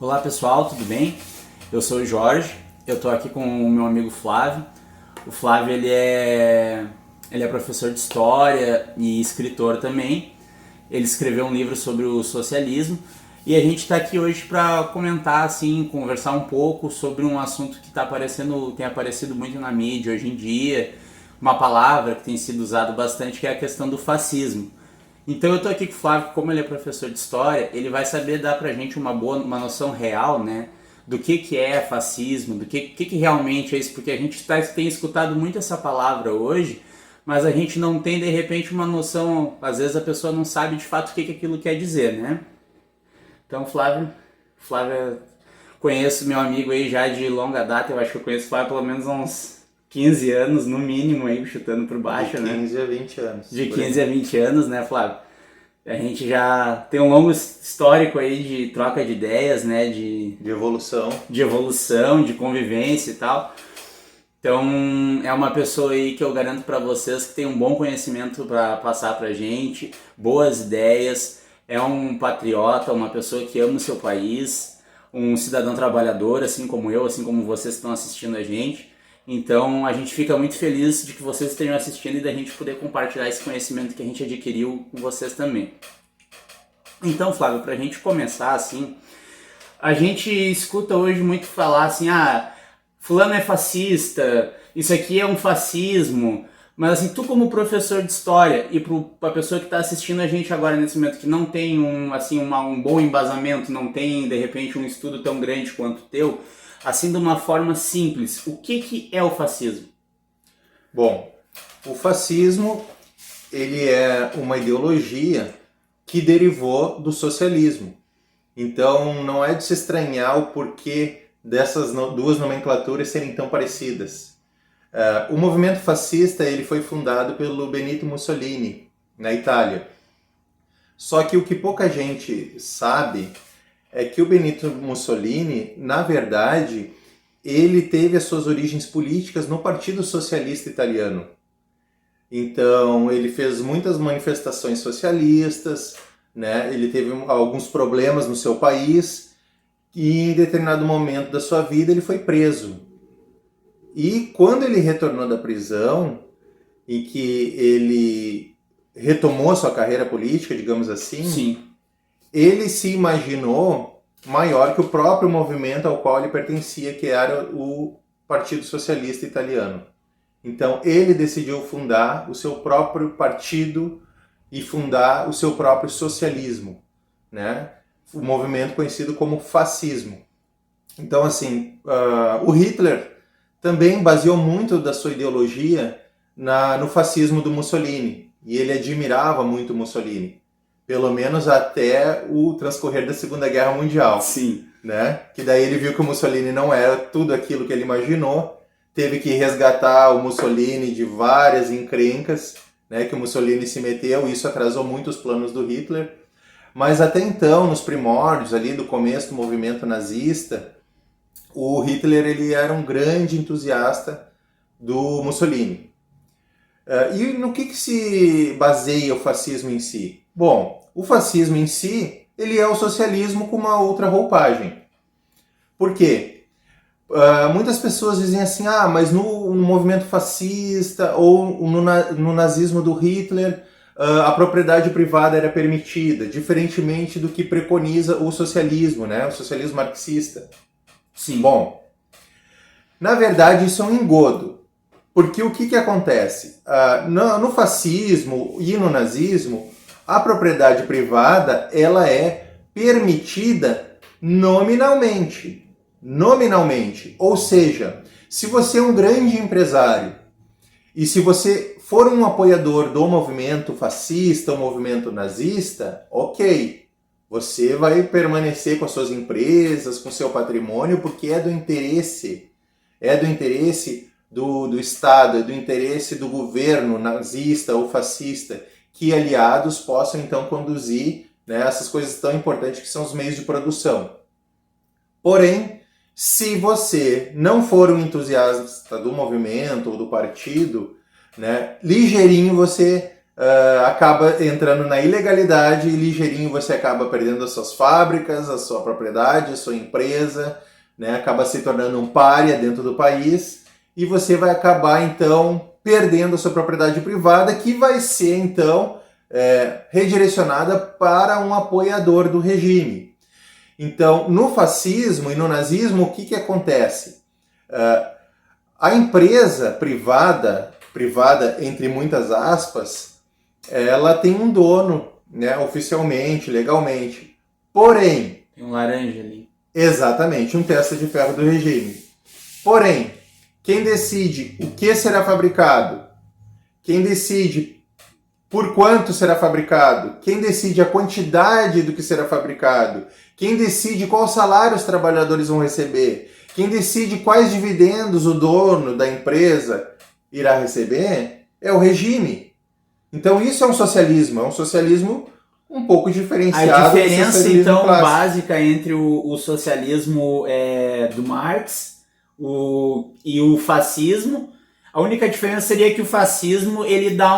Olá pessoal, tudo bem? Eu sou o Jorge, eu tô aqui com o meu amigo Flávio. O Flávio ele é professor de história e escritor também. Ele escreveu um livro sobre o socialismo e a gente está aqui hoje para comentar, assim, conversar um pouco sobre um assunto que tem aparecido muito na mídia hoje em dia, uma palavra que tem sido usada bastante, que é a questão do fascismo. Então eu tô aqui com o Flávio, como ele é professor de história, ele vai saber dar pra gente uma noção real, né, do que é fascismo, do que realmente é isso, porque a gente tem escutado muito essa palavra hoje, mas a gente não tem de repente uma noção, às vezes a pessoa não sabe de fato o que aquilo quer dizer, né? Então Flávio, conheço meu amigo aí já de longa data, eu acho que eu conheço o Flávio pelo menos há uns 15 anos, no mínimo, aí, chutando por baixo, De né? 15 a 20 anos. De Por aí. 15 a 20 anos, né, Flávio? A gente já tem um longo histórico aí de troca de ideias, né, De evolução. de evolução, de convivência e tal. Então, é uma pessoa aí que eu garanto para vocês que tem um bom conhecimento para passar pra gente, boas ideias, é um patriota, uma pessoa que ama o seu país, um cidadão trabalhador, assim como eu, assim como vocês que estão assistindo a gente. Então, a gente fica muito feliz de que vocês estejam assistindo e da gente poder compartilhar esse conhecimento que a gente adquiriu com vocês também. Então, Flávio, pra gente começar assim, a gente escuta hoje muito falar assim, fulano é fascista, isso aqui é um fascismo, mas assim, tu como professor de história e pra pessoa que está assistindo a gente agora nesse momento, que não tem um bom embasamento, não tem de repente um estudo tão grande quanto o teu, assim de uma forma simples, o que é o fascismo? Bom, o fascismo ele é uma ideologia que derivou do socialismo. Então não é de se estranhar o porquê dessas duas nomenclaturas serem tão parecidas. O movimento fascista ele foi fundado pelo Benito Mussolini, na Itália. Só que o que pouca gente sabe é que o Benito Mussolini, na verdade, ele teve as suas origens políticas no Partido Socialista Italiano. Então, ele fez muitas manifestações socialistas, né? Ele teve alguns problemas no seu país e em determinado momento da sua vida ele foi preso. E quando ele retornou da prisão, em que ele retomou sua carreira política, digamos assim, Sim. ele se imaginou maior que o próprio movimento ao qual ele pertencia, que era o Partido Socialista Italiano. Então ele decidiu fundar o seu próprio partido e fundar o seu próprio socialismo, né? O movimento conhecido como fascismo. Então, assim, o Hitler também baseou muito da sua ideologia no fascismo do Mussolini, e ele admirava muito Mussolini, pelo menos até o transcorrer da Segunda Guerra Mundial. Sim. Né? Que daí ele viu que o Mussolini não era tudo aquilo que ele imaginou, teve que resgatar o Mussolini de várias encrencas, né, que o Mussolini se meteu, e isso atrasou muito os planos do Hitler. Mas até então, nos primórdios ali do começo do movimento nazista, o Hitler ele era um grande entusiasta do Mussolini. E no que se baseia o fascismo em si? Bom, o fascismo em si, ele é o socialismo com uma outra roupagem. Por quê? Muitas pessoas dizem assim, mas no movimento fascista ou no nazismo do Hitler, a propriedade privada era permitida, diferentemente do que preconiza o socialismo, né? O socialismo marxista. Sim. Bom, na verdade isso é um engodo. Porque o que acontece? No fascismo e no nazismo, a propriedade privada ela é permitida nominalmente. Nominalmente. Ou seja, se você é um grande empresário e se você for um apoiador do movimento fascista, ou movimento nazista, ok. Você vai permanecer com as suas empresas, com seu patrimônio, porque é do interesse do Estado, é do interesse do governo nazista ou fascista, que aliados possam então conduzir, né, essas coisas tão importantes que são os meios de produção. Porém, se você não for um entusiasta do movimento ou do partido, né, ligeirinho você acaba entrando na ilegalidade e ligeirinho você acaba perdendo as suas fábricas, a sua propriedade, a sua empresa, né? Acaba se tornando um pária dentro do país e você vai acabar, então, perdendo a sua propriedade privada, que vai ser, então, redirecionada para um apoiador do regime. Então, no fascismo e no nazismo, o que acontece? A empresa privada entre muitas aspas, ela tem um dono, né, oficialmente, legalmente. Porém... Tem um laranja ali. Exatamente, um testa de ferro do regime. Porém, quem decide o que será fabricado, quem decide por quanto será fabricado, quem decide a quantidade do que será fabricado, quem decide qual salário os trabalhadores vão receber, quem decide quais dividendos o dono da empresa irá receber, é o regime. Então isso é um socialismo um pouco diferenciado. A diferença, então, clássico. básica entre o socialismo do Marx e o fascismo, a única diferença seria que o fascismo ele dá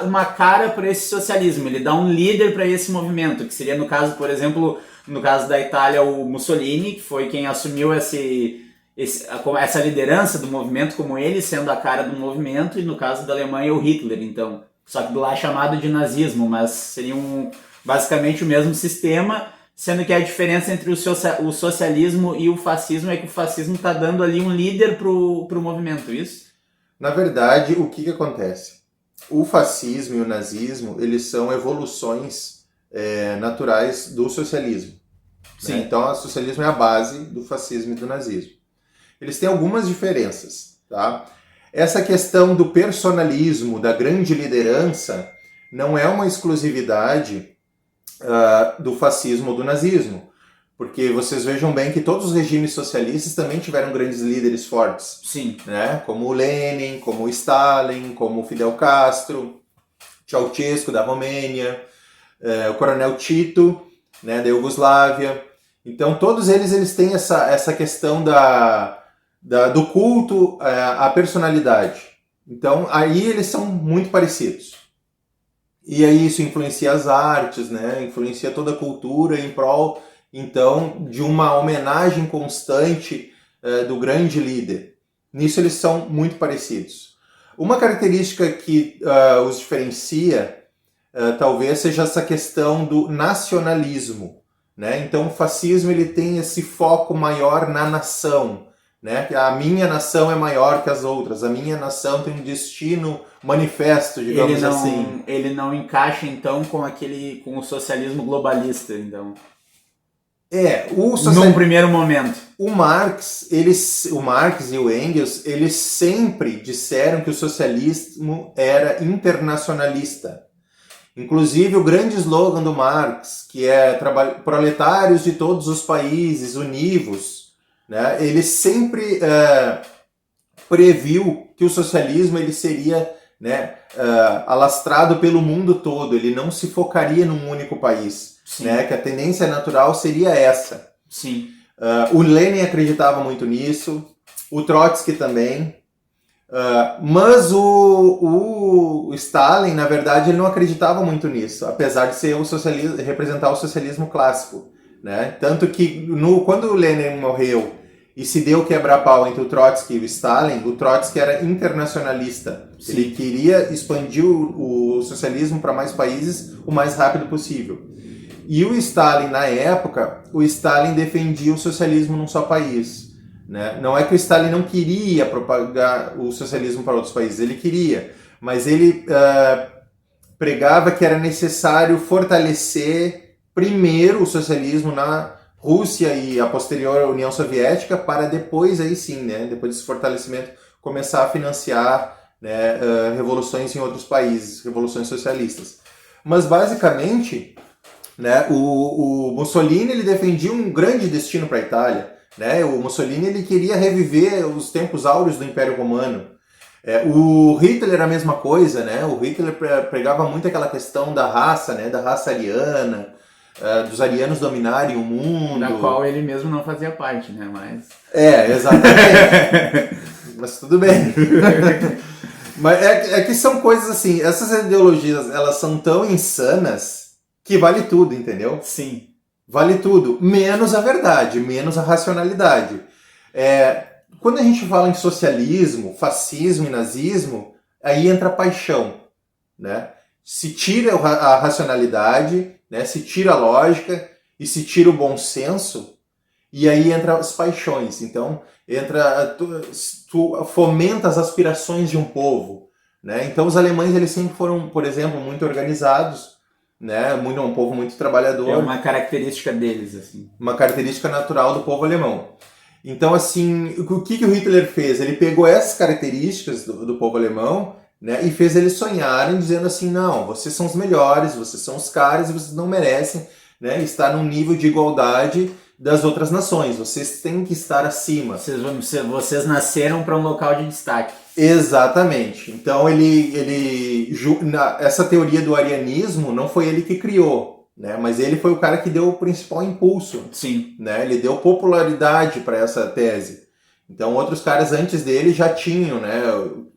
uma cara para esse socialismo, ele dá um líder para esse movimento, que seria, no caso, por exemplo, no caso da Itália, o Mussolini, que foi quem assumiu essa liderança do movimento, como ele sendo a cara do movimento, e no caso da Alemanha, o Hitler, então. Só que lá é chamado de nazismo, mas seria basicamente o mesmo sistema, sendo que a diferença entre o socialismo e o fascismo é que o fascismo está dando ali um líder pro movimento, isso? Na verdade, o que acontece? O fascismo e o nazismo, eles são evoluções naturais do socialismo. Sim. Né? Então, o socialismo é a base do fascismo e do nazismo. Eles têm algumas diferenças, tá? Essa questão do personalismo, da grande liderança, não é uma exclusividade do fascismo ou do nazismo. Porque vocês vejam bem que todos os regimes socialistas também tiveram grandes líderes fortes. Sim. Né? Como o Lenin, como o Stalin, como o Fidel Castro, Ceausescu da Romênia, o Coronel Tito, né, da Iugoslávia. Então todos eles têm essa questão do culto à personalidade. Então aí eles são muito parecidos. E aí isso influencia as artes, né? Influencia toda a cultura em prol, então, de uma homenagem constante do grande líder. Nisso eles são muito parecidos. Uma característica que os diferencia talvez seja essa questão do nacionalismo. Né? Então o fascismo ele tem esse foco maior na nação. Né? A minha nação é maior que as outras, a minha nação tem um destino manifesto, digamos assim. Ele não encaixa então com o socialismo globalista, então. Num primeiro momento. O Marx e o Engels, eles sempre disseram que o socialismo era internacionalista. Inclusive o grande slogan do Marx, que é proletários de todos os países, univos, né? Ele sempre previu que o socialismo ele seria, né, alastrado pelo mundo todo, ele não se focaria num único país. Né, que a tendência natural seria essa. Sim. O Lenin acreditava muito nisso, o Trotsky também, mas o Stalin, na verdade, ele não acreditava muito nisso, apesar de ser representar o socialismo clássico. Né? Tanto que quando o Lenin morreu e se deu quebra-pau entre o Trotsky e o Stalin, o Trotsky era internacionalista. Sim. Ele queria expandir o socialismo para mais países o mais rápido possível. E o Stalin, na época, defendia o socialismo num só país. Né? Não é que o Stalin não queria propagar o socialismo para outros países, ele queria, mas ele pregava que era necessário fortalecer primeiro o socialismo na Rússia e a posterior União Soviética, para depois, aí sim, né, depois desse fortalecimento, começar a financiar, né, revoluções em outros países, revoluções socialistas. Mas, basicamente... Né? O Mussolini ele defendia um grande destino para a Itália. Né? O Mussolini ele queria reviver os tempos áureos do Império Romano. O Hitler a mesma coisa. Né? O Hitler pregava muito aquela questão da raça, né? Da raça ariana, dos arianos dominarem o mundo. Da qual ele mesmo não fazia parte, né? Mas... exatamente. Mas tudo bem. Mas é que são coisas assim, essas ideologias, elas são tão insanas que vale tudo, entendeu? Sim. Vale tudo, menos a verdade, menos a racionalidade. Quando a gente fala em socialismo, fascismo e nazismo, aí entra a paixão, né? Se tira a racionalidade, né? Se tira a lógica e se tira o bom senso, e aí entra as paixões. Então, tu fomenta as aspirações de um povo, né? Então, os alemães, eles sempre foram, por exemplo, muito organizados, né? Um povo muito trabalhador. É uma característica deles, assim. Uma característica natural do povo alemão. Então, assim, o que o Hitler fez? Ele pegou essas características do povo alemão, né, e fez eles sonharem, dizendo assim, não, vocês são os melhores, vocês são os caras e vocês não merecem, né, estar num nível de igualdade das outras nações. Vocês têm que estar acima. Vocês nasceram para um local de destaque. Exatamente. Então, essa teoria do arianismo não foi ele que criou, né? Mas ele foi o cara que deu o principal impulso. Sim. Né? Ele deu popularidade para essa tese. Então, outros caras antes dele já tinham, né?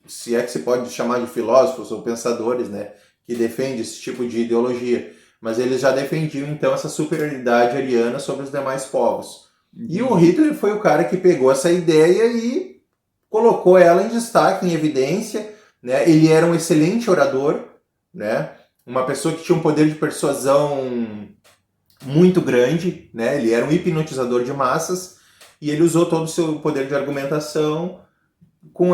Se é que se pode chamar de filósofos ou pensadores, né? Que defendem esse tipo de ideologia. Mas eles já defendiam, então, essa superioridade ariana sobre os demais povos. E o Hitler foi o cara que pegou essa ideia e colocou ela em destaque, em evidência, né? Ele era um excelente orador, né? Uma pessoa que tinha um poder de persuasão muito grande, né? Ele era um hipnotizador de massas e ele usou todo o seu poder de argumentação com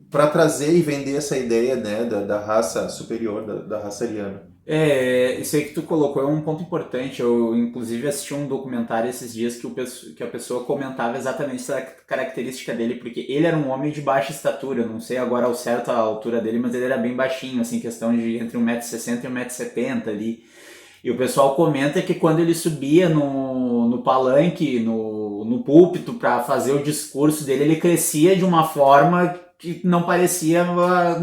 para trazer e vender essa ideia, né, da raça superior, da raça ariana. Isso aí que tu colocou é um ponto importante. Eu, inclusive, assisti um documentário esses dias que a pessoa comentava exatamente essa característica dele, porque ele era um homem de baixa estatura. Não sei agora ao certo a altura dele, mas ele era bem baixinho, assim, questão de entre 1,60 m e 1,70 m ali. E o pessoal comenta que quando ele subia no palanque, no púlpito, para fazer o discurso dele, ele crescia de uma forma que não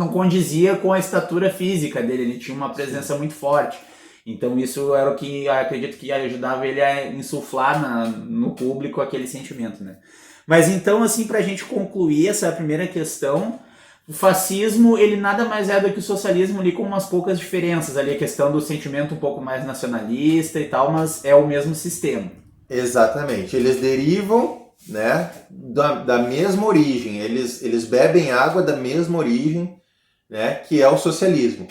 condizia com a estatura física dele. Ele tinha uma presença muito forte. Então isso era o que acredito que ajudava ele a insuflar no público aquele sentimento, né? Mas então, assim, para a gente concluir essa primeira questão, o fascismo, ele nada mais é do que o socialismo ali com umas poucas diferenças, ali a questão do sentimento um pouco mais nacionalista e tal, mas é o mesmo sistema. Exatamente, eles derivam, né, da mesma origem, eles bebem água da mesma origem, né, que é o socialismo.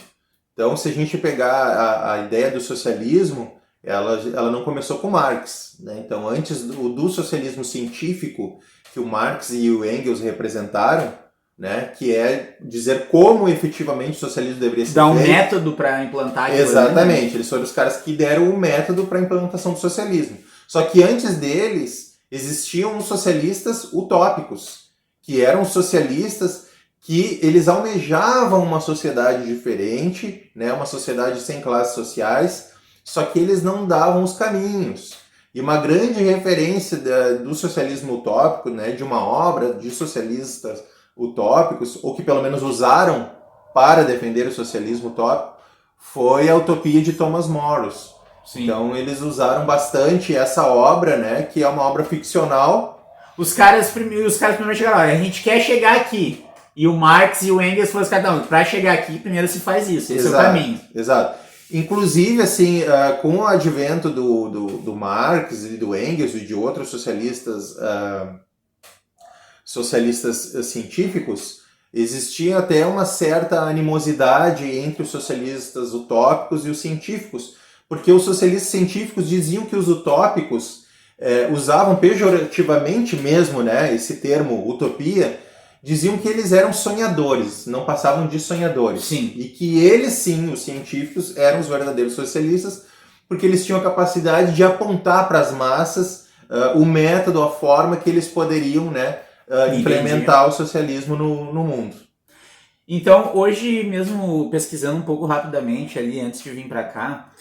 Então, se a gente pegar a ideia do socialismo, ela não começou com Marx, né? Então, antes do socialismo científico que o Marx e o Engels representaram, né, que é dizer como efetivamente o socialismo deveria ser feito. Dá um feito. Método para implantar. Exatamente, eles foram os caras que deram o método para a implantação do socialismo. Só que antes deles existiam os socialistas utópicos, que eram socialistas que eles almejavam uma sociedade diferente, né, uma sociedade sem classes sociais, só que eles não davam os caminhos. E uma grande referência do socialismo utópico, né, de uma obra de socialistas utópicos, ou que pelo menos usaram para defender o socialismo utópico, foi a Utopia de Thomas Morris. Sim. Então eles usaram bastante essa obra, né, que é uma obra ficcional. Os caras primeiro chegaram, a gente quer chegar aqui. E o Marx e o Engels foram os caras, não, para chegar aqui primeiro se faz isso, esse é o caminho. Exato. Inclusive, assim, com o advento do Marx e do Engels e de outros socialistas científicos, existia até uma certa animosidade entre os socialistas utópicos e os científicos, porque os socialistas científicos diziam que os utópicos usavam pejorativamente mesmo, né, esse termo utopia, diziam que eles eram sonhadores, não passavam de sonhadores. Sim. E que eles sim, os científicos, eram os verdadeiros socialistas, porque eles tinham a capacidade de apontar para as massas o método, a forma que eles poderiam, né, implementar o socialismo no mundo. Então, hoje mesmo, pesquisando um pouco rapidamente ali, antes de vir para cá,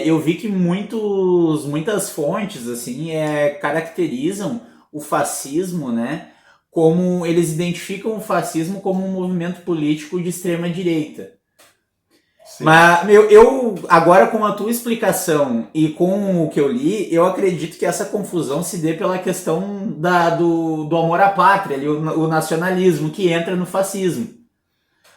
eu vi que muitas fontes assim caracterizam o fascismo, né, como eles identificam o fascismo como um movimento político de extrema direita. Mas eu agora com a tua explicação e com o que eu li, eu acredito que essa confusão se dê pela questão do amor à pátria, ali, o nacionalismo que entra no fascismo.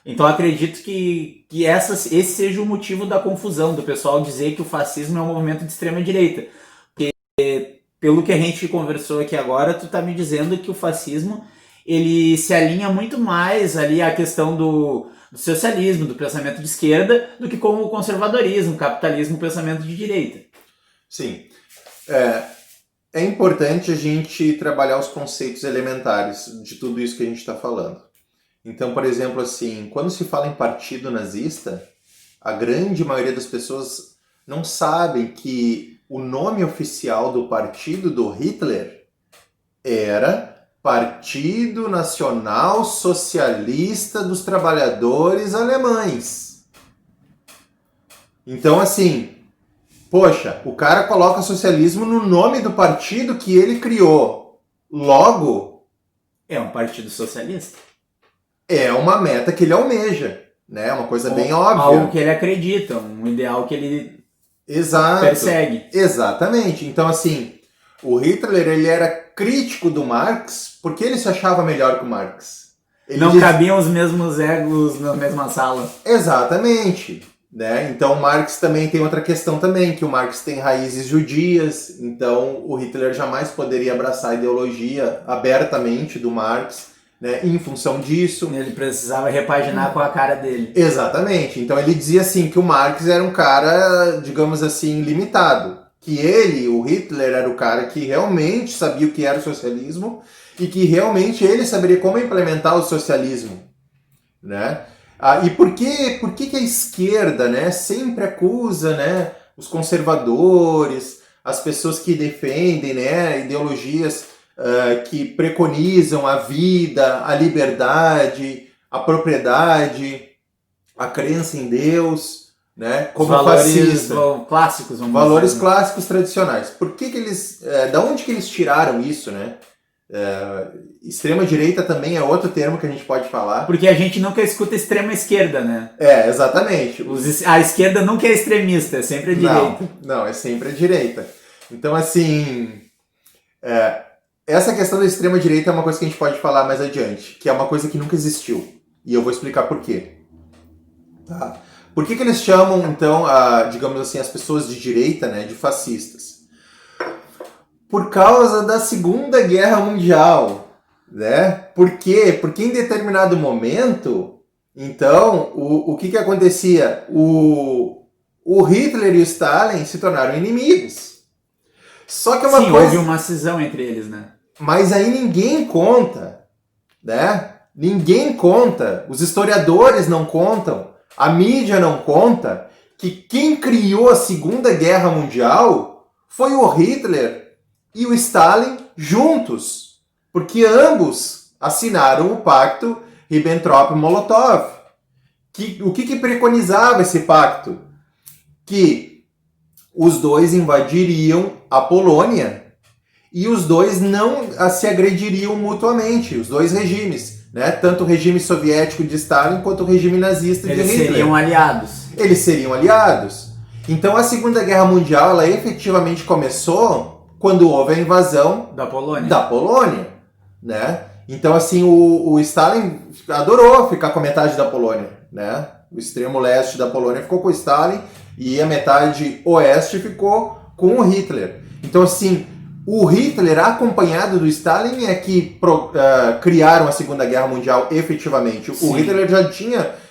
Então eu acredito que esse seja o motivo da confusão, do pessoal dizer que o fascismo é um movimento de extrema direita. Porque pelo que a gente conversou aqui agora, tu tá me dizendo que o fascismo ele se alinha muito mais ali à questão do socialismo, do pensamento de esquerda, do que com o conservadorismo, capitalismo, pensamento de direita. Sim. É importante a gente trabalhar os conceitos elementares de tudo isso que a gente está falando. Então, por exemplo, assim, quando se fala em partido nazista, a grande maioria das pessoas não sabem que o nome oficial do partido do Hitler era Partido Nacional Socialista dos Trabalhadores Alemães. Então, assim, poxa, o cara coloca socialismo no nome do partido que ele criou. Logo, é um partido socialista. É uma meta que ele almeja, né? Uma coisa bem óbvia. Algo que ele acredita, um ideal que ele persegue. Exatamente. Então, assim, o Hitler ele era crítico do Marx porque ele se achava melhor que o Marx. Cabiam os mesmos egos na mesma sala. Exatamente. Né? Então o Marx também tem outra questão também, que o Marx tem raízes judias, então o Hitler jamais poderia abraçar a ideologia abertamente do Marx, né, em função disso. Ele precisava repaginar com a cara dele. Exatamente. Então ele dizia assim que o Marx era um cara, digamos assim, limitado. Que ele, o Hitler, era o cara que realmente sabia o que era o socialismo e que realmente ele saberia como implementar o socialismo, né? E por que a esquerda, né, sempre acusa, né, os conservadores, as pessoas que defendem, né, ideologias que preconizam a vida, a liberdade, a propriedade, a crença em Deus, né, como fascista. Clássicos, valores clássicos tradicionais. Por que eles, da onde que eles tiraram isso, né? Extrema direita também é outro termo que a gente pode falar. Porque a gente nunca escuta extrema esquerda, né? Exatamente. A esquerda nunca é extremista, é sempre a direita. Não, é sempre a direita. Então, assim, essa questão da extrema direita é uma coisa que a gente pode falar mais adiante, que é uma coisa que nunca existiu. E eu vou explicar por quê. Tá? Por que eles chamam, então, digamos assim, as pessoas de direita, né, de fascistas? Por causa da Segunda Guerra Mundial, né? Por quê? Porque em determinado momento, então, o que acontecia? O Hitler e o Stalin se tornaram inimigos. Só que houve uma cisão entre eles, né? Mas aí ninguém conta, né? Ninguém conta, os historiadores não contam, a mídia não conta, que quem criou a Segunda Guerra Mundial foi o Hitler e o Stalin juntos, porque ambos assinaram o pacto Ribbentrop-Molotov. O que preconizava esse pacto? Que os dois invadiriam a Polônia e os dois não se agrediriam mutuamente, os dois regimes, né? Tanto o regime soviético de Stalin quanto o regime nazista de Hitler. Eles seriam aliados. Eles seriam aliados. Então a Segunda Guerra Mundial ela efetivamente começou quando houve a invasão da Polônia, né? Então, assim, o Stalin adorou ficar com a metade da Polônia, né? O extremo leste da Polônia ficou com o Stalin e a metade oeste ficou com o Hitler. Então, assim, o Hitler, acompanhado do Stalin, é que criaram a Segunda Guerra Mundial efetivamente. Sim. O Hitler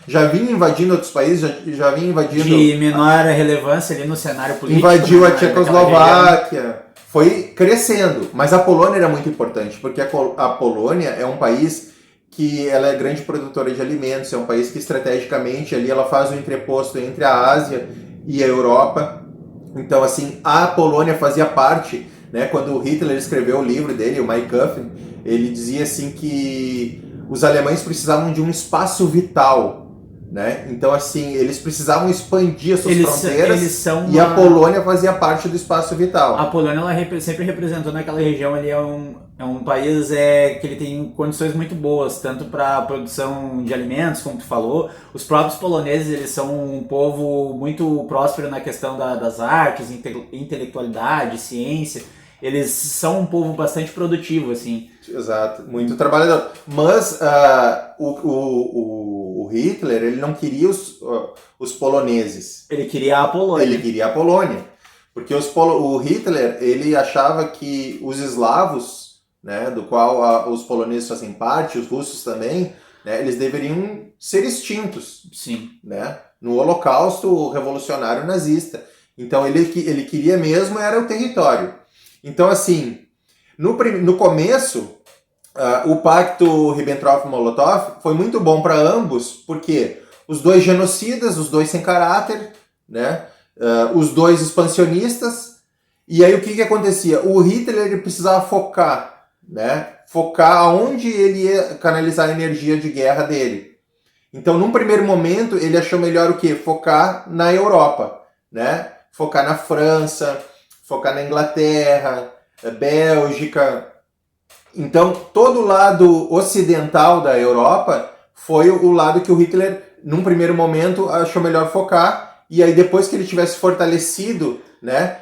já vinha invadindo outros países, já vinha invadindo... De menor relevância ali no cenário político. Invadiu a Tchecoslováquia. Foi crescendo, mas a Polônia era muito importante, porque a Polônia é um país que ela é grande produtora de alimentos, é um país que estrategicamente ali ela faz o entreposto entre a Ásia e a Europa. Então, assim, a Polônia fazia parte, né, quando o Hitler escreveu o livro dele, o Mein Kampf, ele dizia assim que os alemães precisavam de um espaço vital, né? Então, assim, eles precisavam expandir as suas Eles fronteiras são e a Polônia fazia parte do espaço vital. A Polônia ela sempre representou naquela região ali, é um país que ele tem condições muito boas, tanto para produção de alimentos, como tu falou. Os próprios poloneses, eles são um povo muito próspero na questão das artes, intelectualidade, ciência. Eles são um povo bastante produtivo, assim. Exato, muito trabalhador. Mas o Hitler, ele não queria os poloneses. Ele queria a Polônia. Ele queria a Polônia. Porque o Hitler, ele achava que os eslavos, né, do qual os poloneses fazem parte, os russos também, né, eles deveriam ser extintos. Sim. Né, no Holocausto revolucionário nazista. Então ele queria mesmo era o território. Então, assim, no começo, o pacto Ribbentrop-Molotov foi muito bom para ambos, porque os dois genocidas, os dois sem caráter, né, os dois expansionistas, e aí o que acontecia? O Hitler ele precisava focar, né, focar aonde ele ia canalizar a energia de guerra dele. Então, num primeiro momento, ele achou melhor o quê? Focar na Europa, né, focar na França, focar na Inglaterra, Bélgica. Então, todo o lado ocidental da Europa foi o lado que o Hitler, num primeiro momento, achou melhor focar. E aí, depois que ele tivesse fortalecido, né,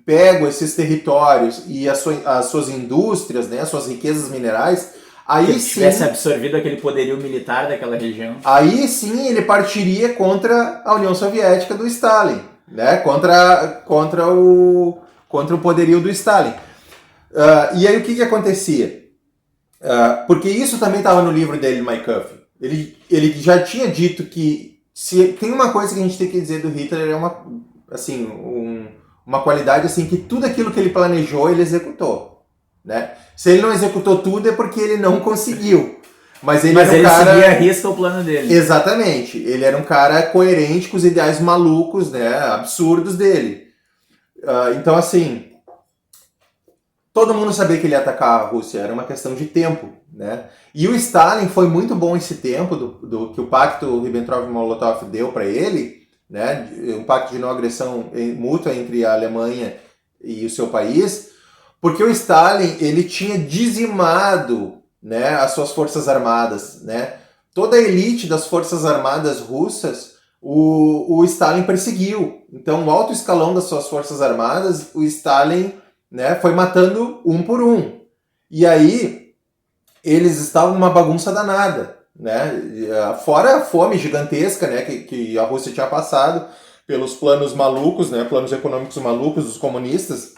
pego esses territórios e as suas indústrias, né, as suas riquezas minerais, aí ele sim... tivesse absorvido aquele poderio militar daquela região. Aí sim ele partiria contra a União Soviética do Stalin, né, contra o poderio do Stalin. E aí o que acontecia? Porque isso também estava no livro dele, Mein Kampf. Ele já tinha dito que se tem uma coisa que a gente tem que dizer do Hitler, é uma qualidade assim, que tudo aquilo que ele planejou, ele executou. Né? Se ele não executou tudo é porque ele não conseguiu. Mas ele seguia a risca o plano dele. Exatamente. Ele era um cara coerente com os ideais malucos, né, absurdos dele. Então, assim, todo mundo sabia que ele ia atacar a Rússia, era uma questão de tempo, né? E o Stalin foi muito bom esse tempo do que o pacto Ribbentrop-Molotov deu para ele, né? Um pacto de não agressão mútua entre a Alemanha e o seu país, porque o Stalin ele tinha dizimado, né, as suas forças armadas, né? Toda a elite das forças armadas russas o Stalin perseguiu. Então, o alto escalão das suas forças armadas, o Stalin, né, foi matando um por um. E aí, eles estavam numa bagunça danada, né? Fora a fome gigantesca, né, que a Rússia tinha passado pelos planos malucos, né, planos econômicos malucos dos comunistas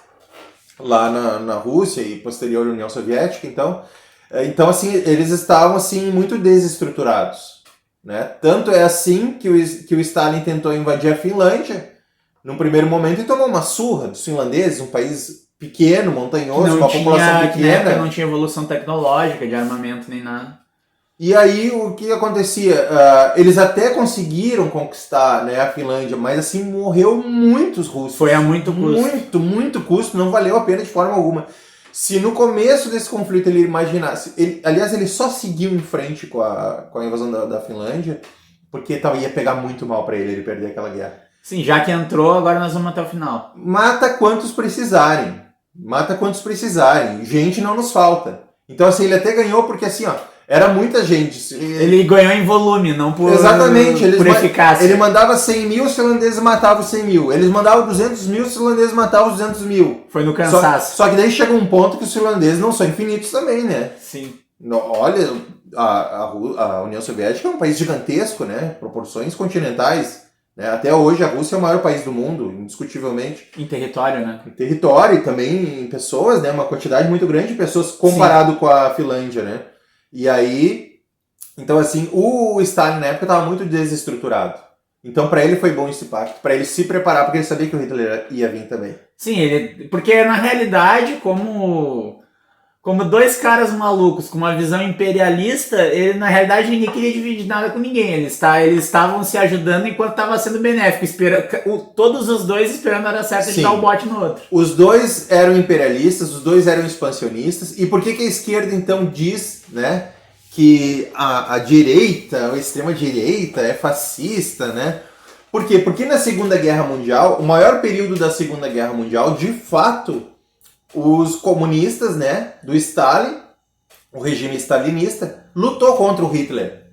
lá na Rússia e posterior à União Soviética. Então, assim, eles estavam assim, muito desestruturados. Né? Tanto é assim que o Stalin tentou invadir a Finlândia num primeiro momento e tomou uma surra dos finlandeses, um país pequeno, montanhoso, com a população pequena. Não tinha evolução tecnológica de armamento nem nada. E aí o que acontecia? Eles até conseguiram conquistar, né, a Finlândia, mas assim morreu muitos russos. Foi a muito custo. Muito custo, não valeu a pena de forma alguma. Se no começo desse conflito ele imaginasse... Aliás, ele só seguiu em frente com a invasão da Finlândia, porque ia pegar muito mal para ele perder aquela guerra. Sim, já que entrou, agora nós vamos até o final. Mata quantos precisarem. Gente não nos falta. Então, assim, ele até ganhou porque, assim, ó, era muita gente. Ele ganhou em volume, não por, exatamente, por eficácia. Ele mandava 100 mil, os finlandeses matavam 100 mil. Eles mandavam 200 mil, os finlandeses matavam 200 mil. Foi no cansaço. Só que daí chega um ponto que os finlandeses não são infinitos também, né? Sim. Olha, a União Soviética é um país gigantesco, né? Proporções continentais. Né? Até hoje a Rússia é o maior país do mundo, indiscutivelmente. Em território, né? Em território e também em pessoas, né? Uma quantidade muito grande de pessoas comparado com a Finlândia, né? E aí, então assim, o Stalin na época estava muito desestruturado. Então para ele foi bom esse pacto, para ele se preparar, porque ele sabia que o Hitler ia vir também. Sim, porque na realidade, como dois caras malucos com uma visão imperialista, ele na realidade ninguém queria dividir nada com ninguém. Eles estavam se ajudando enquanto estava sendo benéfico. Todos os dois esperando a hora certa de dar o bote no outro. Os dois eram imperialistas, os dois eram expansionistas. E por que a esquerda então diz, né, que a direita, a extrema-direita é fascista, né? Por quê? Porque na Segunda Guerra Mundial, o maior período da Segunda Guerra Mundial, de fato, os comunistas, né, do Stalin, o regime stalinista, lutou contra o Hitler.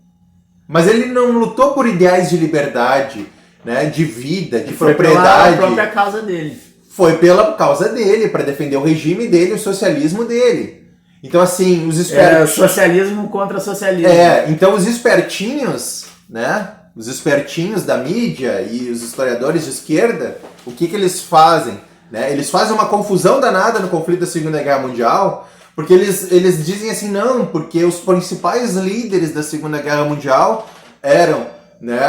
Mas ele não lutou por ideais de liberdade, né, de vida, de propriedade. Foi pela própria causa dele. Foi pela causa dele, para defender o regime dele, o socialismo dele. Então, assim, os espertinhos... socialismo contra socialismo. Então os espertinhos, né, os espertinhos da mídia e os historiadores de esquerda, o que eles fazem? Né? Eles fazem uma confusão danada no conflito da Segunda Guerra Mundial, porque eles dizem assim, não, porque os principais líderes da Segunda Guerra Mundial eram, né,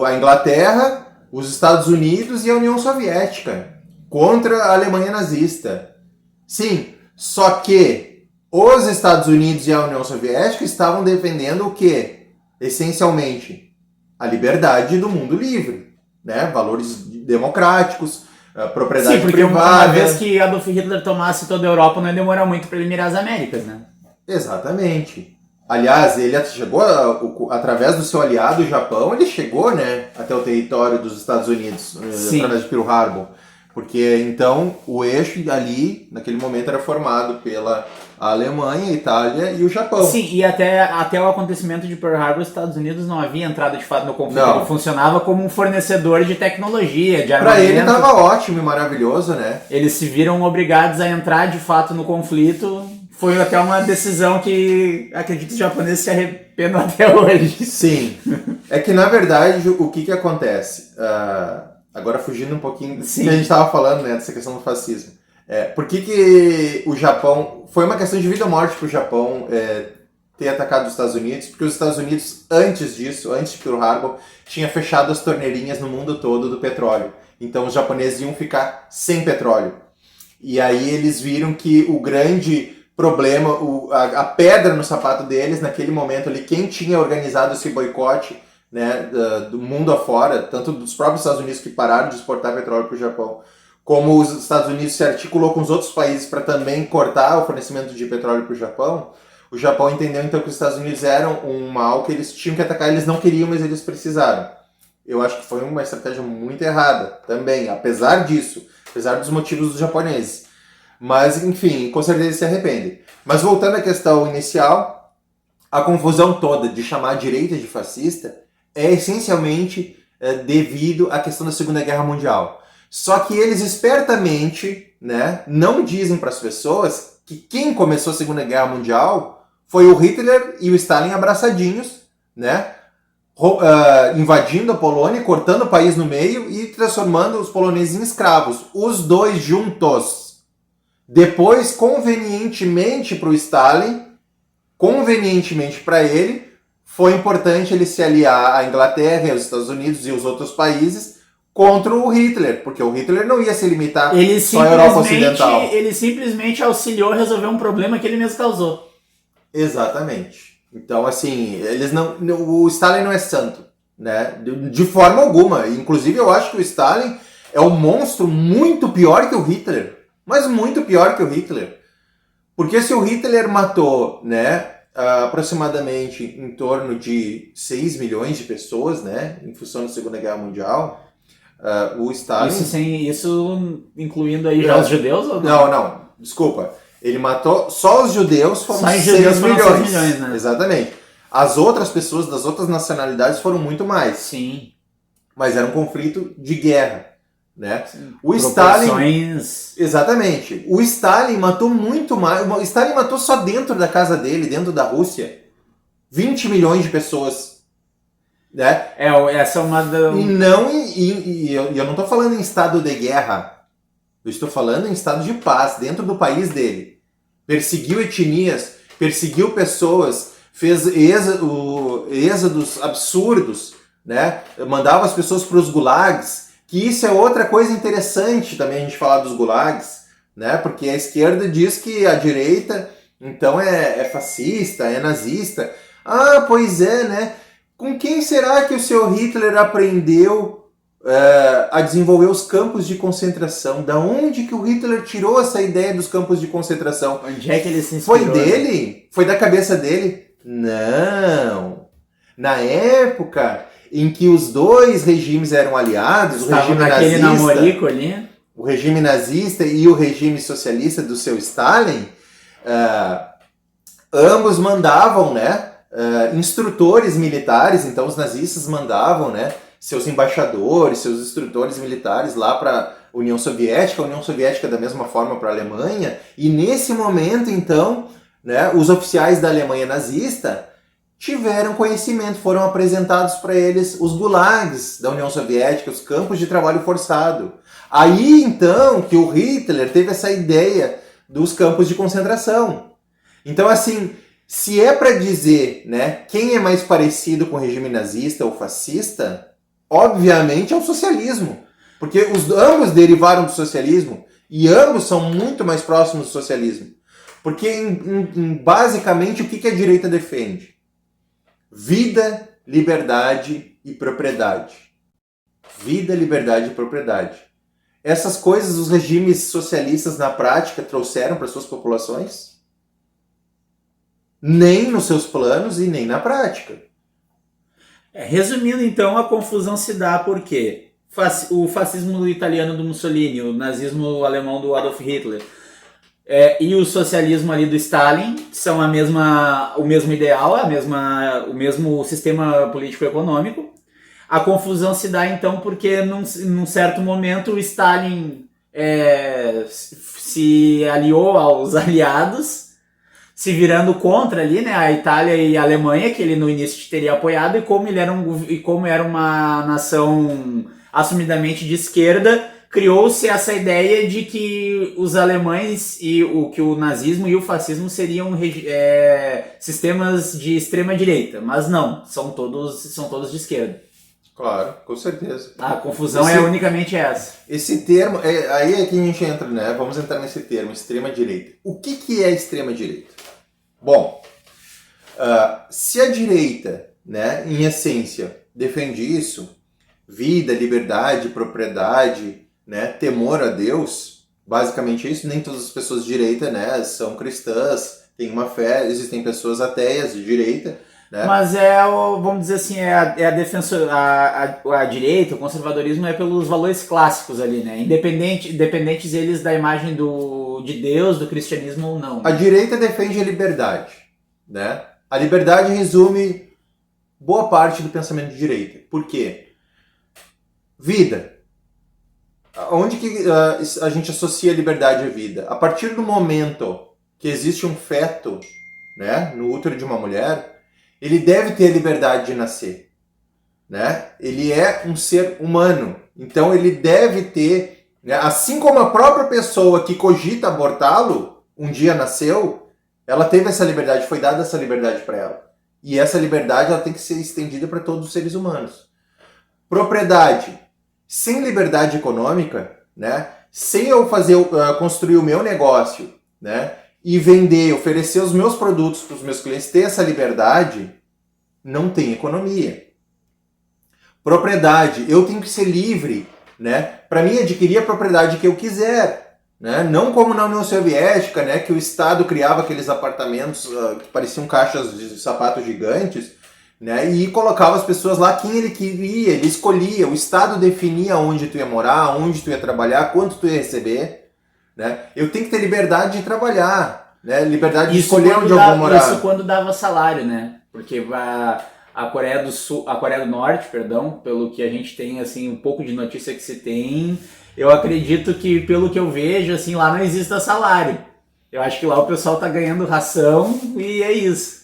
a Inglaterra, os Estados Unidos e a União Soviética, contra a Alemanha nazista. Sim, só que os Estados Unidos e a União Soviética estavam defendendo o quê? Essencialmente, a liberdade do mundo livre, né? Valores democráticos, propriedade Sim, porque privada. uma vez que Adolf Hitler tomasse toda a Europa, não ia demorar muito para ele mirar as Américas, né? Exatamente. Aliás, ele chegou, através do seu aliado, o Japão, ele chegou, né, até o território dos Estados Unidos, através de Pearl Harbor. Porque, então, o eixo ali, naquele momento, era formado pela Alemanha, a Itália e o Japão. Sim, e até o acontecimento de Pearl Harbor, os Estados Unidos não havia entrado de fato no conflito. Não. Ele funcionava como um fornecedor de tecnologia, de armamento. Pra ele estava ótimo e maravilhoso, né? Eles se viram obrigados a entrar de fato no conflito. Foi até uma decisão que acredito que os japoneses se arrependam até hoje. Sim. É que, na verdade, o que acontece? Agora fugindo um pouquinho do que a gente estava falando, né, dessa questão do fascismo. Por que o Japão... Foi uma questão de vida ou morte para o Japão ter atacado os Estados Unidos, porque os Estados Unidos, antes disso, antes de Pearl Harbor, tinha fechado as torneirinhas no mundo todo do petróleo. Então os japoneses iam ficar sem petróleo. E aí eles viram que o grande problema, a pedra no sapato deles, naquele momento ali, quem tinha organizado esse boicote, né, do mundo afora, tanto dos próprios Estados Unidos que pararam de exportar petróleo para o Japão, como os Estados Unidos se articulou com os outros países para também cortar o fornecimento de petróleo para o Japão entendeu então que os Estados Unidos eram um mal que eles tinham que atacar, eles não queriam, mas eles precisaram. Eu acho que foi uma estratégia muito errada também, apesar disso, apesar dos motivos dos japoneses. Mas, enfim, com certeza eles se arrependem. Mas voltando à questão inicial, a confusão toda de chamar a direita de fascista é essencialmente devido à questão da Segunda Guerra Mundial. Só que eles espertamente, né, não dizem para as pessoas que quem começou a Segunda Guerra Mundial foi o Hitler e o Stalin abraçadinhos, né, invadindo a Polônia, cortando o país no meio e transformando os poloneses em escravos. Os dois juntos. Depois, convenientemente para o Stalin, convenientemente para ele, foi importante ele se aliar à Inglaterra, aos Estados Unidos e aos outros países contra o Hitler, porque o Hitler não ia se limitar só à Europa Ocidental. Ele simplesmente auxiliou a resolver um problema que ele mesmo causou. Exatamente. Então, assim, o Stalin não é santo, né? De forma alguma. Inclusive, eu acho que o Stalin é um monstro muito pior que o Hitler. Mas muito pior que o Hitler. Porque se o Hitler matou, né, aproximadamente em torno de 6 milhões de pessoas, né, em função da Segunda Guerra Mundial, o Stalin... Isso incluindo aí já os judeus? Ou não? Não, desculpa. Ele matou só os judeus, foram 6 milhões, né? Exatamente. As outras pessoas das outras nacionalidades foram muito mais. Sim. Mas era um conflito de guerra, né? O Stalin... Exatamente. O Stalin matou muito mais. O Stalin matou só dentro da casa dele, dentro da Rússia, 20 milhões de pessoas. Né? Essa é uma da... E eu não estou falando em estado de guerra. Eu estou falando em estado de paz, dentro do país dele. Perseguiu etnias, perseguiu pessoas, fez êxodos absurdos, né? Mandava as pessoas para os gulags, que isso é outra coisa interessante também a gente falar dos gulags, né? Porque a esquerda diz que a direita, então, é fascista, é nazista. Ah, pois é, né? Com quem será que o seu Hitler aprendeu a desenvolver os campos de concentração? Da onde que o Hitler tirou essa ideia dos campos de concentração? Onde é que ele se inspirou? Foi dele? Foi da cabeça dele? Não. Na época em que os dois regimes eram aliados, o regime naquele nazista, namorico ali. o regime nazista e o regime socialista do seu Stalin, ambos mandavam, né, instrutores militares. Então os nazistas mandavam, né, seus embaixadores, seus instrutores militares lá para a União Soviética da mesma forma para a Alemanha, e nesse momento, então, né, os oficiais da Alemanha nazista tiveram conhecimento, foram apresentados para eles os gulags da União Soviética, os campos de trabalho forçado. Aí, então, que o Hitler teve essa ideia dos campos de concentração. Então, assim, se é para dizer, né, quem é mais parecido com o regime nazista ou fascista, obviamente é o socialismo. Porque ambos derivaram do socialismo e ambos são muito mais próximos do socialismo. Porque, basicamente, o que a direita defende? Vida, liberdade e propriedade. Vida, liberdade e propriedade. Essas coisas os regimes socialistas na prática trouxeram para suas populações? Nem nos seus planos e nem na prática. Resumindo, então, a confusão se dá porque o fascismo italiano do Mussolini, o nazismo alemão do Adolf Hitler, e o socialismo ali do Stalin são o mesmo ideal, o mesmo sistema político-econômico. A confusão se dá então porque num certo momento o Stalin se aliou aos aliados, se virando contra ali, né, a Itália e a Alemanha, que ele no início teria apoiado, e como era uma nação assumidamente de esquerda, criou-se essa ideia de que os alemães que o nazismo e o fascismo seriam sistemas de extrema direita, mas não, são todos de esquerda. Claro, com certeza. A confusão é unicamente essa. Esse termo, aí é que a gente entra, né? Vamos entrar nesse termo, extrema direita. O que é extrema direita? Bom, se a direita, né, em essência, defende isso, vida, liberdade, propriedade, né, temor a Deus, basicamente isso. Nem todas as pessoas de direita, né, são cristãs, têm uma fé, existem pessoas ateias de direita, né? Mas vamos dizer assim, a defensora, a direita, o conservadorismo é pelos valores clássicos ali, né? Independentes eles da imagem de Deus, do cristianismo ou não. A direita defende a liberdade, né? A liberdade resume boa parte do pensamento de direita. Por quê? Vida. Onde que a gente associa a liberdade à vida? A partir do momento que existe um feto, né, no útero de uma mulher, ele deve ter a liberdade de nascer, né? Ele é um ser humano, então ele deve ter, né, assim como a própria pessoa que cogita abortá-lo, um dia nasceu, ela teve essa liberdade, foi dada essa liberdade para ela. E essa liberdade ela tem que ser estendida para todos os seres humanos. Propriedade. Sem liberdade econômica, né, sem eu construir o meu negócio, né, e vender, oferecer os meus produtos para os meus clientes, ter essa liberdade, não tem economia. Propriedade, eu tenho que ser livre, né, para mim adquirir a propriedade que eu quiser, né, não como na União Soviética, né, que o Estado criava aqueles apartamentos que pareciam caixas de sapato gigantes, né, e colocava as pessoas lá quem ele queria, ele escolhia, o Estado definia onde tu ia morar, onde tu ia trabalhar, quanto tu ia receber. Né? Eu tenho que ter liberdade de trabalhar, né? Liberdade de escolher onde eu vou morar. Isso quando dava salário, né? Porque a Coreia do Norte, perdão, pelo que a gente tem assim um pouco de notícia que se tem, eu acredito que pelo que eu vejo assim lá não exista salário. Eu acho que lá o pessoal tá ganhando ração e é isso.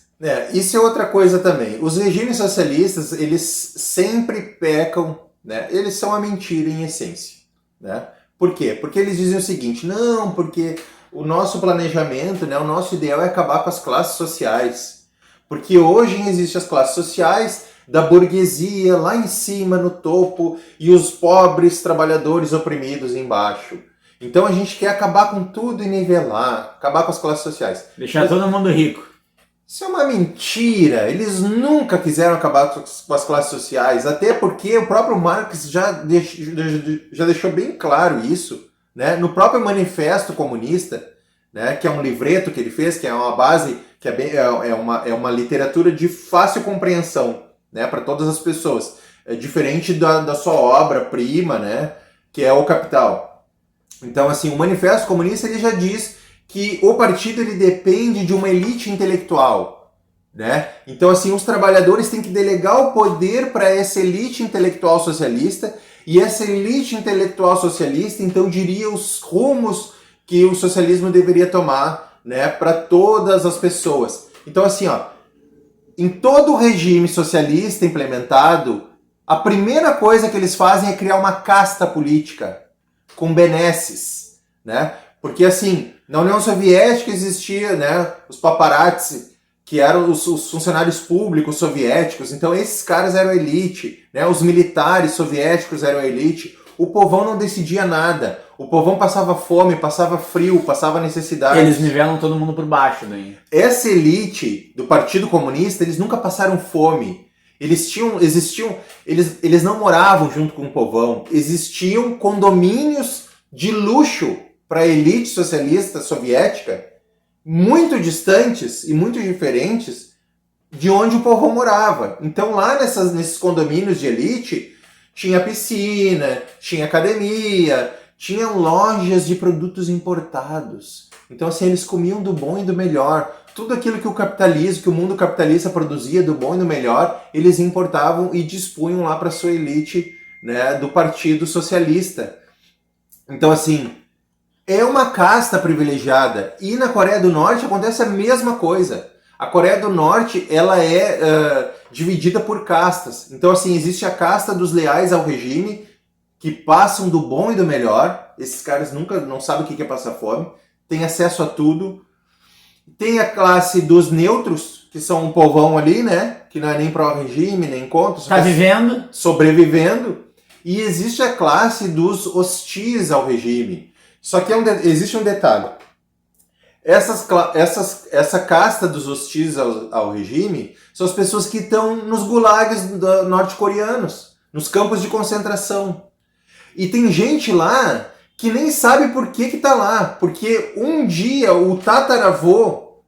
Isso é outra coisa também. Os regimes socialistas, eles sempre pecam, né? Eles são a mentira em essência, né? Por quê? Porque eles dizem o seguinte, não, porque o nosso planejamento, né, o nosso ideal é acabar com as classes sociais. Porque hoje existem as classes sociais da burguesia lá em cima, no topo, e os pobres trabalhadores oprimidos embaixo. Então a gente quer acabar com tudo e nivelar, acabar com as classes sociais. Deixar todo mundo rico. Isso é uma mentira. Eles nunca quiseram acabar com as classes sociais, até porque o próprio Marx já deixou bem claro isso, né? No próprio Manifesto Comunista, né, que é um livreto que ele fez, que é uma base, que é uma literatura de fácil compreensão, né, para todas as pessoas. É diferente da sua obra-prima, né, que é o Capital. Então, assim, o Manifesto Comunista ele já diz que o partido ele depende de uma elite intelectual, né? Então, assim, os trabalhadores têm que delegar o poder para essa elite intelectual socialista, e essa elite intelectual socialista, então, diria os rumos que o socialismo deveria tomar, né, para todas as pessoas. Então, assim, ó, em todo o regime socialista implementado, a primeira coisa que eles fazem é criar uma casta política com benesses, né? Porque, assim, na União Soviética existia, né, os paparazzi, que eram os funcionários públicos soviéticos. Então esses caras eram a elite, né? Os militares soviéticos eram a elite. O povão não decidia nada. O povão passava fome, passava frio, passava necessidade. Eles nivelam todo mundo por baixo daí. Essa elite do Partido Comunista, eles nunca passaram fome. Eles não moravam junto com o povão. Existiam condomínios de luxo para a elite socialista soviética, muito distantes e muito diferentes de onde o povão morava. Então lá nesses condomínios de elite tinha piscina, tinha academia, tinham lojas de produtos importados. Então assim, eles comiam do bom e do melhor. Tudo aquilo que o capitalismo, que o mundo capitalista produzia do bom e do melhor, eles importavam e dispunham lá para sua elite, né, do Partido Socialista. Então assim, é uma casta privilegiada. E na Coreia do Norte acontece a mesma coisa. A Coreia do Norte ela é dividida por castas. Então, assim, existe a casta dos leais ao regime, que passam do bom e do melhor. Esses caras nunca não sabem o que é passar fome. Tem acesso a tudo. Tem a classe dos neutros, que são um povão ali, né? Que não é nem pró-regime, nem contra. Tá vivendo. Sobrevivendo. E existe a classe dos hostis ao regime. Só que existe um detalhe. Essa casta dos hostis ao regime são as pessoas que estão nos gulags norte-coreanos, nos campos de concentração. E tem gente lá que nem sabe por que está lá. Porque um dia o tataravô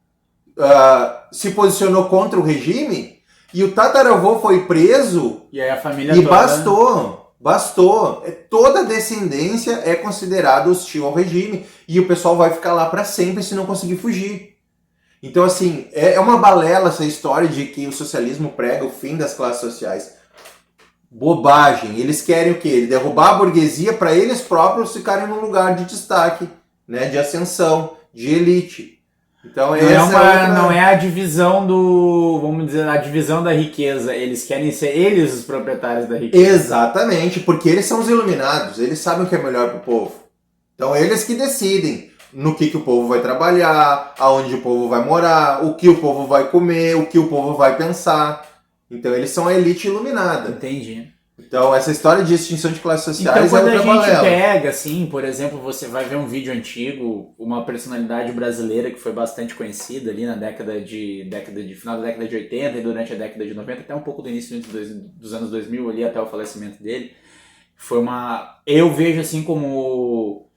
se posicionou contra o regime e o tataravô foi preso e aí a família e toda... Bastou. Toda descendência é considerada hostil ao regime e o pessoal vai ficar lá para sempre se não conseguir fugir. Então, assim, é uma balela essa história de que o socialismo prega o fim das classes sociais. Bobagem. Eles querem o quê? Derrubar a burguesia para eles próprios ficarem num lugar de destaque, né, de ascensão, de elite. Então, não é a divisão vamos dizer, a divisão da riqueza. Eles querem ser eles os proprietários da riqueza. Exatamente, porque eles são os iluminados, eles sabem o que é melhor para o povo. Então eles que decidem no que o povo vai trabalhar, aonde o povo vai morar, o que o povo vai comer, o que o povo vai pensar. Então eles são a elite iluminada. Entendi. Então essa história de extinção de classes sociais então, quando é outra a gente balela. pega, assim, por exemplo, você vai ver um vídeo antigo, uma personalidade brasileira que foi bastante conhecida ali na final da década de 80 e durante a década de 90, até um pouco do início dos anos 2000 ali até o falecimento dele. Eu vejo assim como...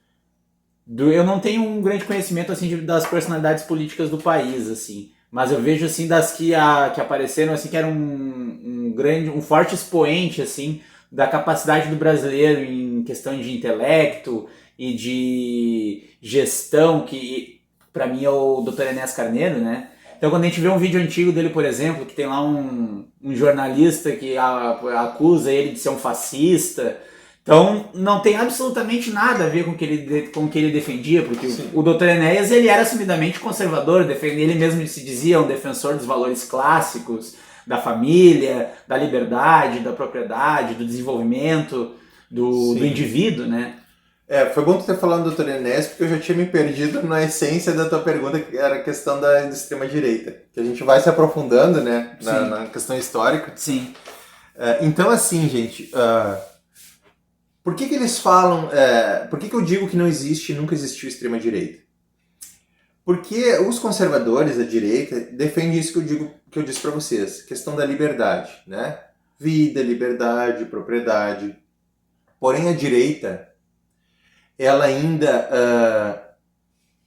Eu não tenho um grande conhecimento assim das personalidades políticas do país, assim, mas eu vejo assim das que apareceram assim que era um forte expoente assim da capacidade do brasileiro em questão de intelecto e de gestão, que para mim é o Dr. Enéas Carneiro, né? Então quando a gente vê um vídeo antigo dele, por exemplo, que tem lá um jornalista que acusa ele de ser um fascista. Então, não tem absolutamente nada a ver com o que ele defendia, porque o Dr. Enéas ele era assumidamente conservador, ele mesmo se dizia um defensor dos valores clássicos, da família, da liberdade, da propriedade, do desenvolvimento do indivíduo, né? Foi bom tu ter falado do Dr. Enéas, porque eu já tinha me perdido na essência da tua pergunta, que era a questão da extrema-direita, que a gente vai se aprofundando, né, na questão histórica. Sim. Então, assim, gente... Por que eles falam... por que eu digo que não existe, nunca existiu extrema-direita? Porque os conservadores, a direita, defendem isso que eu disse para vocês. Questão da liberdade, né? Vida, liberdade, propriedade. Porém, a direita, ela ainda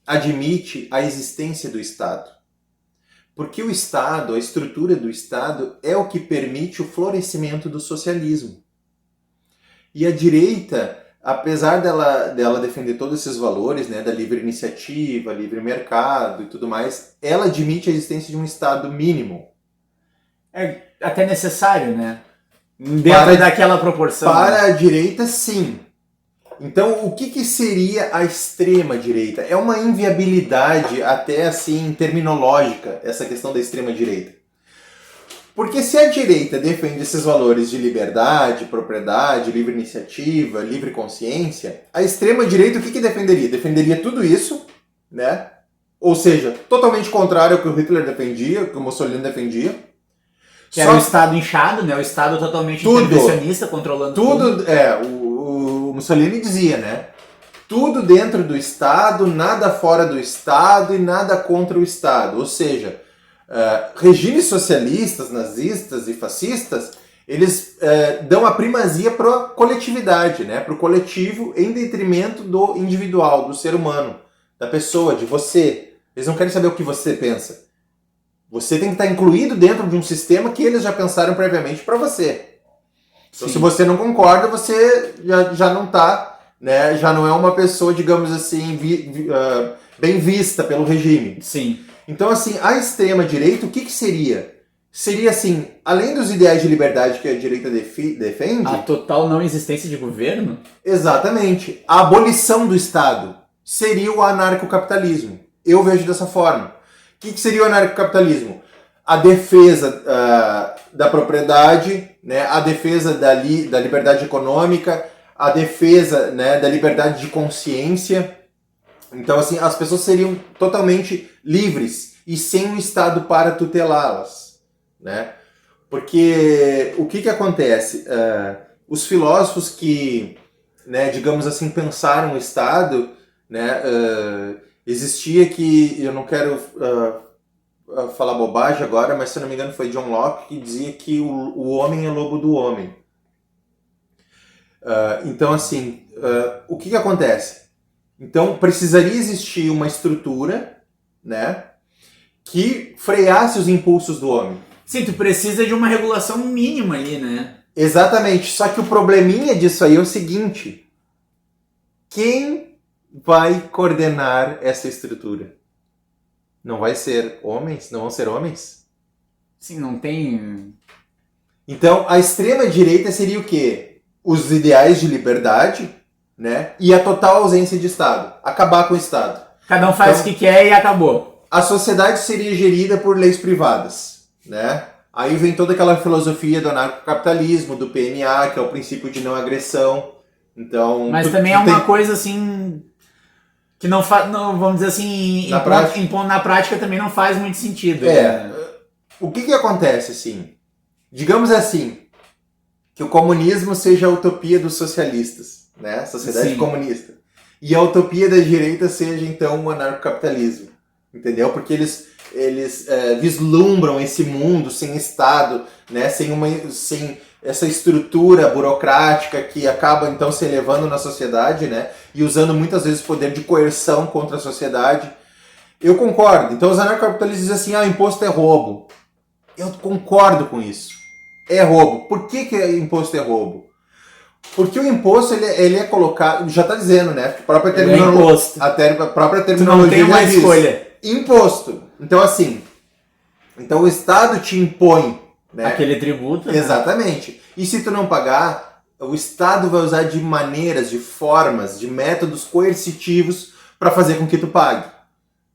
admite a existência do Estado. Porque o Estado, a estrutura do Estado, é o que permite o florescimento do socialismo. E a direita, apesar dela defender todos esses valores, né, da livre iniciativa, livre mercado e tudo mais, ela admite a existência de um Estado mínimo. É até necessário, né? Dentro daquela proporção. Para a direita, sim. Então, o que seria a extrema-direita? É uma inviabilidade até assim terminológica, essa questão da extrema-direita. Porque se a direita defende esses valores de liberdade, propriedade, livre iniciativa, livre consciência, a extrema-direita o que defenderia? Defenderia tudo isso, né? Ou seja, totalmente contrário ao que o Hitler defendia, ao que o Mussolini defendia. Que era o Estado inchado, né? O Estado totalmente intervencionista, controlando tudo. O Mussolini dizia, né? Tudo dentro do Estado, nada fora do Estado e nada contra o Estado. Ou seja, regimes socialistas, nazistas e fascistas, eles dão a primazia para a coletividade, né? Para o coletivo em detrimento do individual, do ser humano, da pessoa, de você. Eles não querem saber o que você pensa. Você tem que estar incluído dentro de um sistema que eles já pensaram previamente para você. Então, se você não concorda, você já não está, né? Já não é uma pessoa, digamos assim, bem vista pelo regime. Sim. Então, assim, a extrema-direita, o que seria? Seria, assim, além dos ideais de liberdade que a direita defende... A total não existência de governo? Exatamente. A abolição do Estado seria o anarcocapitalismo. Eu vejo dessa forma. O que seria o anarcocapitalismo? A defesa da propriedade, né? A defesa da liberdade econômica, a defesa, né, da liberdade de consciência. Então, assim, as pessoas seriam totalmente livres e sem o Estado para tutelá-las, né? Porque o que acontece? Os filósofos que, né, digamos assim, pensaram o Estado, né, existia que, eu não quero falar bobagem agora, mas se não me engano foi John Locke que dizia que o homem é lobo do homem. Então, assim, o que acontece? Então, precisaria existir uma estrutura, né, que freasse os impulsos do homem. Sim, tu precisa de uma regulação mínima ali, né? Exatamente. Só que o probleminha disso aí é o seguinte: quem vai coordenar essa estrutura? Não vai ser homens? Não vão ser homens? Sim, não tem... Então, a extrema-direita seria o quê? Os ideais de liberdade, né? E a total ausência de Estado. Acabar com o Estado. Cada um faz então, o que quer e acabou. A sociedade seria gerida por leis privadas, né? Aí vem toda aquela filosofia do anarcocapitalismo, do PNA, que é o princípio de não agressão. Então, mas também é uma coisa assim que não faz, vamos dizer assim, na prática também não faz muito sentido. Né? O que acontece assim? Digamos assim, que o comunismo seja a utopia dos socialistas, né? Sociedade Sim. comunista. E a utopia da direita seja então o anarcocapitalismo, entendeu? Porque eles vislumbram esse mundo sem Estado, né? Sem essa estrutura burocrática que acaba então se elevando na sociedade, né? E usando muitas vezes o poder de coerção contra a sociedade. Eu concordo. Então os anarcocapitalistas dizem assim, imposto é roubo. Eu concordo com isso. É roubo. Por que imposto é roubo? Porque o imposto ele é colocado, já está dizendo, né? A própria terminologia não tem uma escolha. Imposto. Então assim, o Estado te impõe, né? Aquele tributo. Exatamente. Né? E se tu não pagar, o Estado vai usar de maneiras, de formas, de métodos coercitivos para fazer com que tu pague.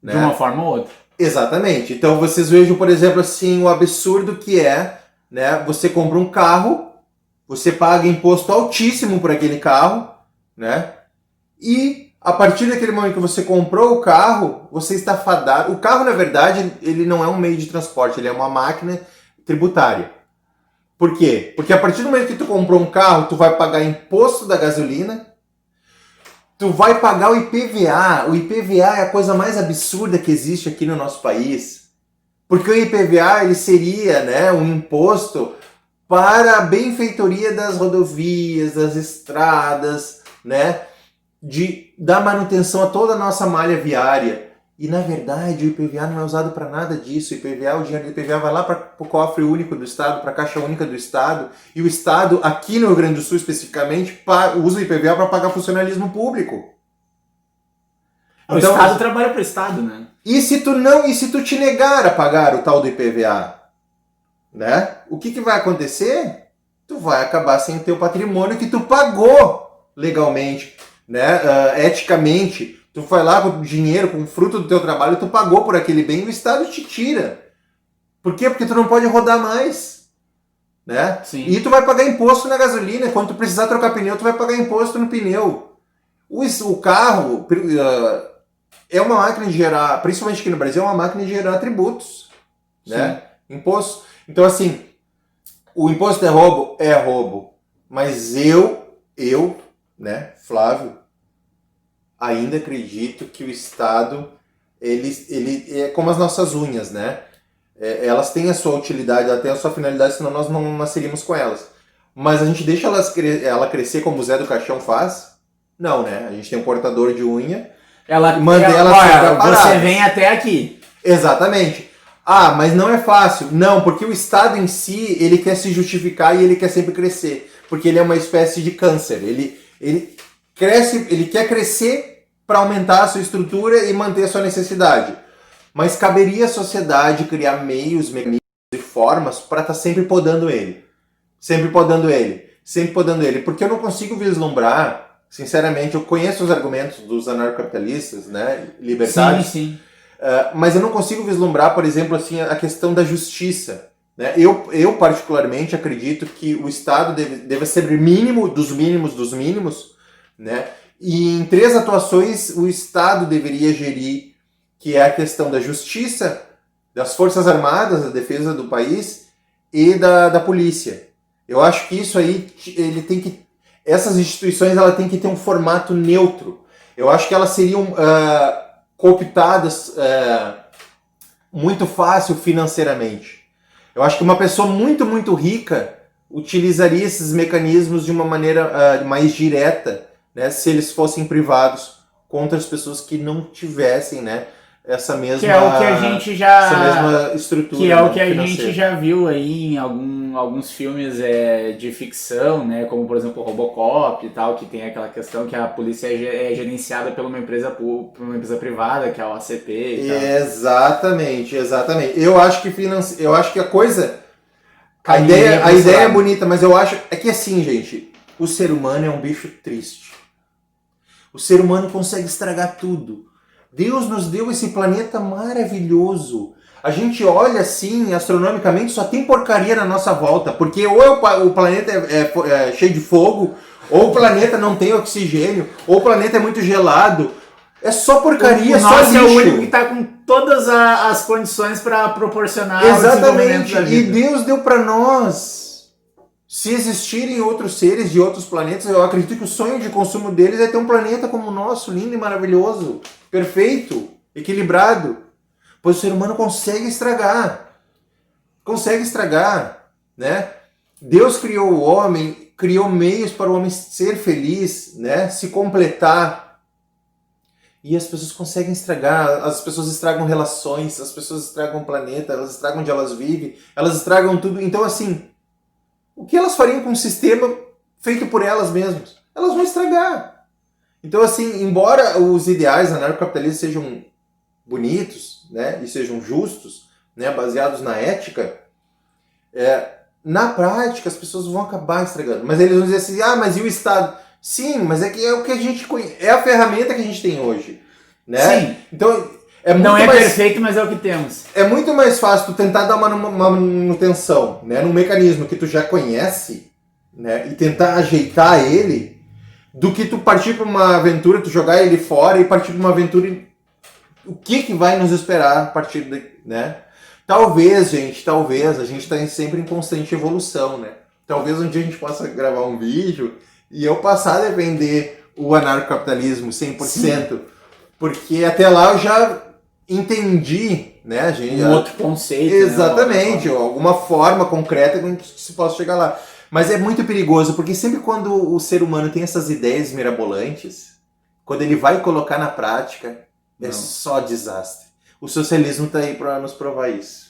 Né? De uma forma ou outra. Exatamente. Então vocês vejam, por exemplo, assim, o absurdo que é, né? Você compra um carro, você paga imposto altíssimo por aquele carro, né? E a partir daquele momento que você comprou o carro, você está fadado. O carro, na verdade, ele não é um meio de transporte, ele é uma máquina tributária. Por quê? Porque a partir do momento que tu comprou um carro, tu vai pagar imposto da gasolina, tu vai pagar o IPVA. O IPVA é a coisa mais absurda que existe aqui no nosso país. Porque o IPVA ele seria, né, um imposto para a benfeitoria das rodovias, das estradas, né? dar manutenção a toda a nossa malha viária. E, na verdade, o IPVA não é usado para nada disso. O dinheiro do IPVA vai lá para o cofre único do Estado, para a Caixa Única do Estado. E o Estado, aqui no Rio Grande do Sul especificamente, usa o IPVA para pagar funcionalismo público. O então, Estado trabalha para o Estado, né? E se tu te negar a pagar o tal do IPVA, né? O que vai acontecer? Tu vai acabar sem o teu patrimônio que tu pagou legalmente, né? Eticamente. Tu foi lá com dinheiro, com fruto do teu trabalho, tu pagou por aquele bem e o Estado te tira. Por quê? Porque tu não pode rodar mais. Né? Sim. E tu vai pagar imposto na gasolina. Quando tu precisar trocar pneu, tu vai pagar imposto no pneu. O carro é uma máquina de gerar, principalmente aqui no Brasil, é uma máquina de gerar tributos. Né? Imposto. Então, assim, o imposto é roubo. Mas né, Flávio, ainda acredito que o Estado, ele é como as nossas unhas, né? Elas têm a sua utilidade, até a sua finalidade, senão nós não nasceríamos com elas. Mas a gente deixa ela crescer como o Zé do Caixão faz? Não, né? A gente tem um cortador de unha, mantém ela sempre parada. Você vem até aqui. Exatamente. Ah, mas não é fácil. Não, porque o Estado em si, ele quer se justificar e ele quer sempre crescer. Porque ele é uma espécie de câncer. Ele quer crescer para aumentar a sua estrutura e manter a sua necessidade. Mas caberia à sociedade criar meios, mecanismos e formas para estar sempre podando ele. Sempre podando ele. Porque eu não consigo vislumbrar, sinceramente, eu conheço os argumentos dos anarcocapitalistas, né, libertários. Sim. Mas eu não consigo vislumbrar, por exemplo, assim, a questão da justiça. Né? Eu particularmente acredito que o Estado deve ser mínimo dos mínimos, né? E em 3 atuações o Estado deveria gerir, que é a questão da justiça, das Forças Armadas, da defesa do país e da polícia. Eu acho que isso aí, essas instituições ela tem que ter um formato neutro. Eu acho que elas seriam cooptadas muito fácil financeiramente. Eu acho que uma pessoa muito, muito rica utilizaria esses mecanismos de uma maneira mais direta, né, se eles fossem privados contra as pessoas que não tivessem, né, essa mesma, que é o que a gente já, essa mesma estrutura, que é o que a financeira. gente já viu aí em alguns filmes de ficção, né, como por exemplo Robocop e tal, que tem aquela questão que a polícia é gerenciada por uma empresa privada, que é a OACP e tal. Exatamente. Eu acho que a coisa, a ideia é bonita, mas eu acho que assim, gente, o ser humano é um bicho triste. O ser humano consegue estragar tudo. Deus nos deu esse planeta maravilhoso. A gente olha assim, astronomicamente, só tem porcaria na nossa volta. Porque ou o planeta é cheio de fogo, ou o planeta não tem oxigênio, ou o planeta é muito gelado. É só porcaria, o só lixo. É o único que está com todas as condições para proporcionar o desenvolvimento da vida. E Deus deu para nós. Se existirem outros seres de outros planetas, eu acredito que o sonho de consumo deles é ter um planeta como o nosso, lindo e maravilhoso, perfeito, equilibrado. Pois o ser humano consegue estragar, né? Deus criou o homem, criou meios para o homem ser feliz, né? Se completar. E as pessoas conseguem estragar, as pessoas estragam relações, as pessoas estragam o planeta, elas estragam onde elas vivem, elas estragam tudo. Então, assim, o que elas fariam com um sistema feito por elas mesmas? Elas vão estragar. Então, assim, embora os ideais anarcocapitalistas sejam bonitos, né, e sejam justos, né, baseados na ética, na prática as pessoas vão acabar estragando. Mas eles vão dizer assim, mas e o Estado? Sim, mas é o que a gente conhece, é a ferramenta que a gente tem hoje. Né? Sim. Então, não é perfeito, mas é o que temos. É muito mais fácil tu tentar dar uma manutenção, né, num mecanismo que tu já conhece, né, e tentar ajeitar ele, do que tu partir para uma aventura, tu jogar ele fora e partir para uma aventura. O que vai nos esperar a partir daí, né? Talvez a gente está sempre em constante evolução, né? Talvez um dia a gente possa gravar um vídeo e eu passar a defender o anarcocapitalismo 100%, Sim. Porque até lá eu já entendi, né, gente? Outro conceito. Exatamente, né? Alguma forma concreta que se possa chegar lá. Mas é muito perigoso, porque sempre quando o ser humano tem essas ideias mirabolantes, quando ele vai colocar na prática, é Não. só desastre. O socialismo está aí para nos provar isso.